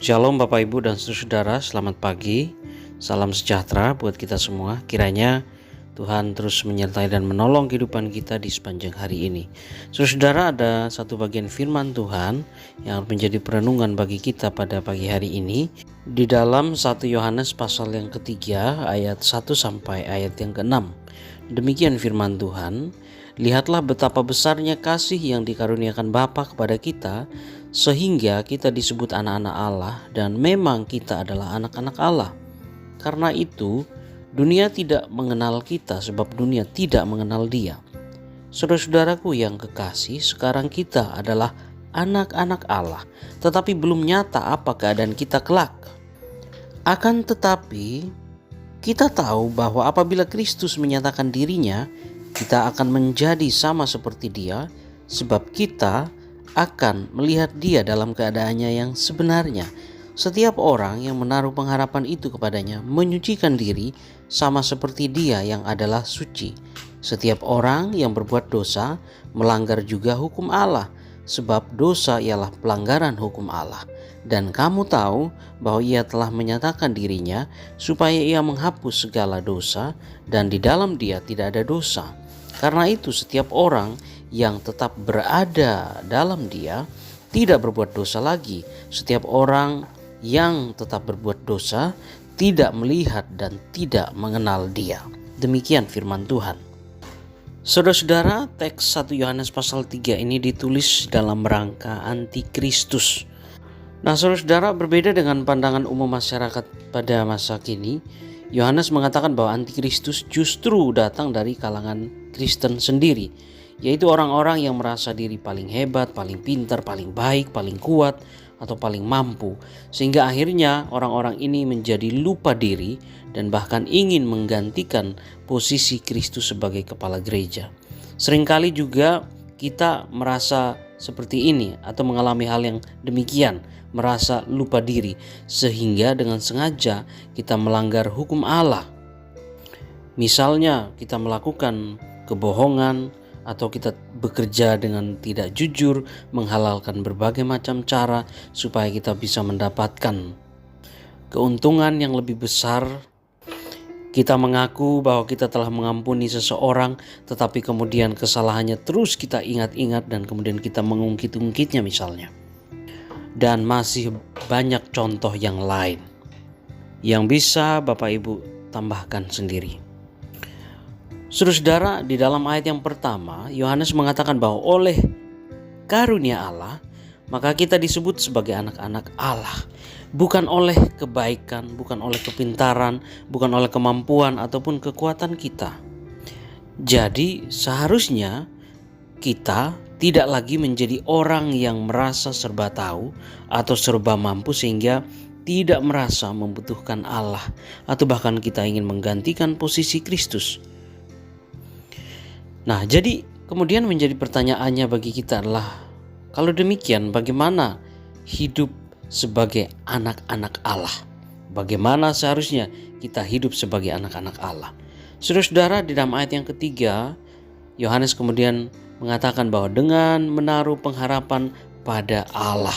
Shalom Bapak Ibu dan saudara, selamat pagi. Salam sejahtera buat kita semua. Kiranya Tuhan terus menyertai dan menolong kehidupan kita di sepanjang hari ini. Saudara, ada satu bagian firman Tuhan yang menjadi perenungan bagi kita pada pagi hari ini di dalam 1 Yohanes pasal yang ketiga ayat 1 sampai ayat yang ke-6. Demikian firman Tuhan, lihatlah betapa besarnya kasih yang dikaruniakan Bapa kepada kita, sehingga kita disebut anak-anak Allah, dan memang kita adalah anak-anak Allah. Karena itu, dunia tidak mengenal kita sebab dunia tidak mengenal Dia. Saudara-saudaraku yang kekasih, sekarang kita adalah anak-anak Allah, tetapi belum nyata apa keadaan kita kelak. Akan tetapi, kita tahu bahwa apabila Kristus menyatakan dirinya, kita akan menjadi sama seperti Dia, sebab kita akan melihat Dia dalam keadaannya yang sebenarnya. Setiap orang yang menaruh pengharapan itu kepadanya menyucikan diri sama seperti Dia yang adalah suci. Setiap orang yang berbuat dosa melanggar juga hukum Allah, sebab dosa ialah pelanggaran hukum Allah. Dan kamu tahu bahwa Ia telah menyatakan dirinya supaya Ia menghapus segala dosa, dan di dalam Dia tidak ada dosa. Karena itu setiap orang yang tetap berada dalam Dia tidak berbuat dosa lagi. Setiap orang yang tetap berbuat dosa tidak melihat dan tidak mengenal Dia. Demikian firman Tuhan. Saudara-saudara, teks 1 Yohanes pasal 3 ini ditulis dalam rangka antikristus. Nah, saudara-saudara, berbeda dengan pandangan umum masyarakat pada masa kini, Yohanes mengatakan bahwa antikristus justru datang dari kalangan Kristen sendiri, yaitu orang-orang yang merasa diri paling hebat, paling pintar, paling baik, paling kuat, atau paling mampu, sehingga akhirnya orang-orang ini menjadi lupa diri dan bahkan ingin menggantikan posisi Kristus sebagai kepala gereja. Seringkali juga kita merasa seperti ini atau mengalami hal yang demikian, merasa lupa diri, sehingga dengan sengaja kita melanggar hukum Allah. Misalnya kita melakukan kebohongan, atau kita bekerja dengan tidak jujur, menghalalkan berbagai macam cara supaya kita bisa mendapatkan keuntungan yang lebih besar. Kita mengaku bahwa kita telah mengampuni seseorang, tetapi kemudian kesalahannya terus kita ingat-ingat dan kemudian kita mengungkit-ungkitnya misalnya. Dan masih banyak contoh yang lain yang bisa Bapak Ibu tambahkan sendiri. Saudara-saudara, di dalam ayat yang pertama, Yohanes mengatakan bahwa oleh karunia Allah, maka kita disebut sebagai anak-anak Allah. Bukan oleh kebaikan, bukan oleh kepintaran, bukan oleh kemampuan ataupun kekuatan kita. Jadi seharusnya kita tidak lagi menjadi orang yang merasa serba tahu atau serba mampu sehingga tidak merasa membutuhkan Allah, atau bahkan kita ingin menggantikan posisi Kristus. Nah, jadi kemudian menjadi pertanyaannya bagi kita adalah, kalau demikian bagaimana hidup sebagai anak-anak Allah? Bagaimana seharusnya kita hidup sebagai anak-anak Allah? Saudara-saudara, di dalam ayat yang ketiga, Yohanes kemudian mengatakan bahwa dengan menaruh pengharapan pada Allah,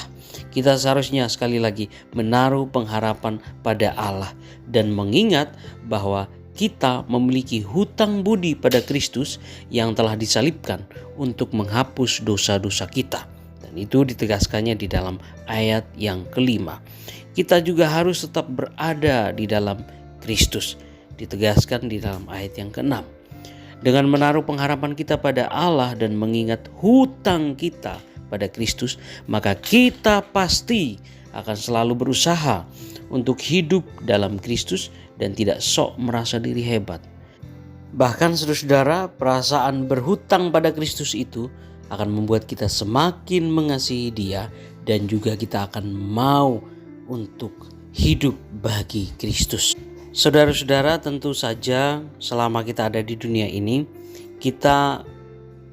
kita seharusnya sekali lagi menaruh pengharapan pada Allah dan mengingat bahwa kita memiliki hutang budi pada Kristus yang telah disalibkan untuk menghapus dosa-dosa kita. Dan itu ditegaskannya di dalam ayat yang kelima. Kita juga harus tetap berada di dalam Kristus, ditegaskan di dalam ayat yang keenam. Dengan menaruh pengharapan kita pada Allah dan mengingat hutang kita pada Kristus, maka kita pasti akan selalu berusaha untuk hidup dalam Kristus dan tidak sok merasa diri hebat. Bahkan saudara-saudara, perasaan berhutang pada Kristus itu akan membuat kita semakin mengasihi Dia dan juga kita akan mau untuk hidup bagi Kristus. Saudara-saudara, tentu saja selama kita ada di dunia ini, kita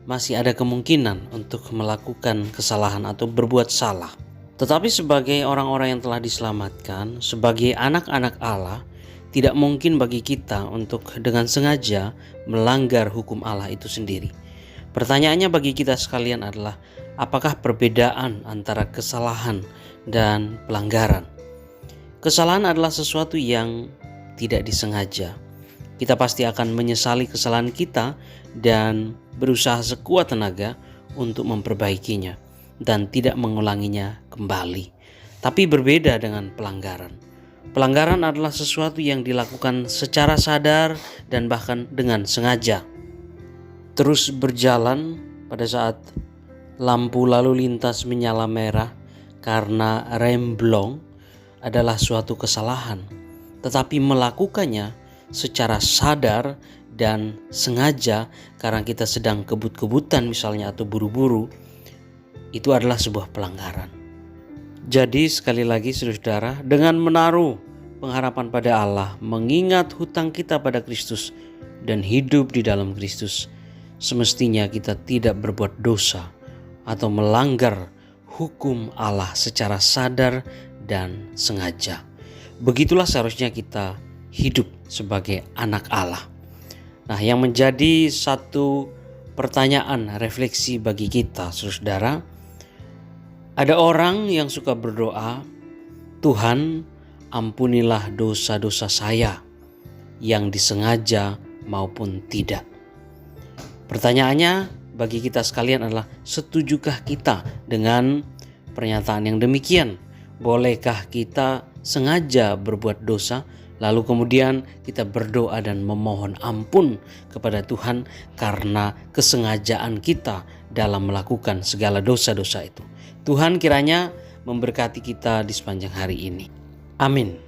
masih ada kemungkinan untuk melakukan kesalahan atau berbuat salah. Tetapi sebagai orang-orang yang telah diselamatkan, sebagai anak-anak Allah, tidak mungkin bagi kita untuk dengan sengaja melanggar hukum Allah itu sendiri. Pertanyaannya bagi kita sekalian adalah, apakah perbedaan antara kesalahan dan pelanggaran? Kesalahan adalah sesuatu yang tidak disengaja. Kita pasti akan menyesali kesalahan kita dan berusaha sekuat tenaga untuk memperbaikinya dan tidak mengulanginya kembali. Tapi berbeda dengan pelanggaran. Pelanggaran adalah sesuatu yang dilakukan secara sadar dan bahkan dengan sengaja. Terus berjalan pada saat lampu lalu lintas menyala merah karena rem blong adalah suatu kesalahan. Tetapi melakukannya secara sadar dan sengaja karena kita sedang kebut-kebutan misalnya atau buru-buru, itu adalah sebuah pelanggaran. Jadi sekali lagi saudara, dengan menaruh pengharapan pada Allah, mengingat hutang kita pada Kristus dan hidup di dalam Kristus, semestinya kita tidak berbuat dosa atau melanggar hukum Allah secara sadar dan sengaja. Begitulah seharusnya kita hidup sebagai anak Allah. Nah, yang menjadi satu pertanyaan refleksi bagi kita, saudara, ada orang yang suka berdoa, Tuhan ampunilah dosa-dosa saya yang disengaja maupun tidak. Pertanyaannya bagi kita sekalian adalah, setujukah kita dengan pernyataan yang demikian? Bolehkah kita sengaja berbuat dosa, lalu kemudian kita berdoa dan memohon ampun kepada Tuhan karena kesengajaan kita dalam melakukan segala dosa-dosa itu? Tuhan kiranya memberkati kita di sepanjang hari ini. Amin.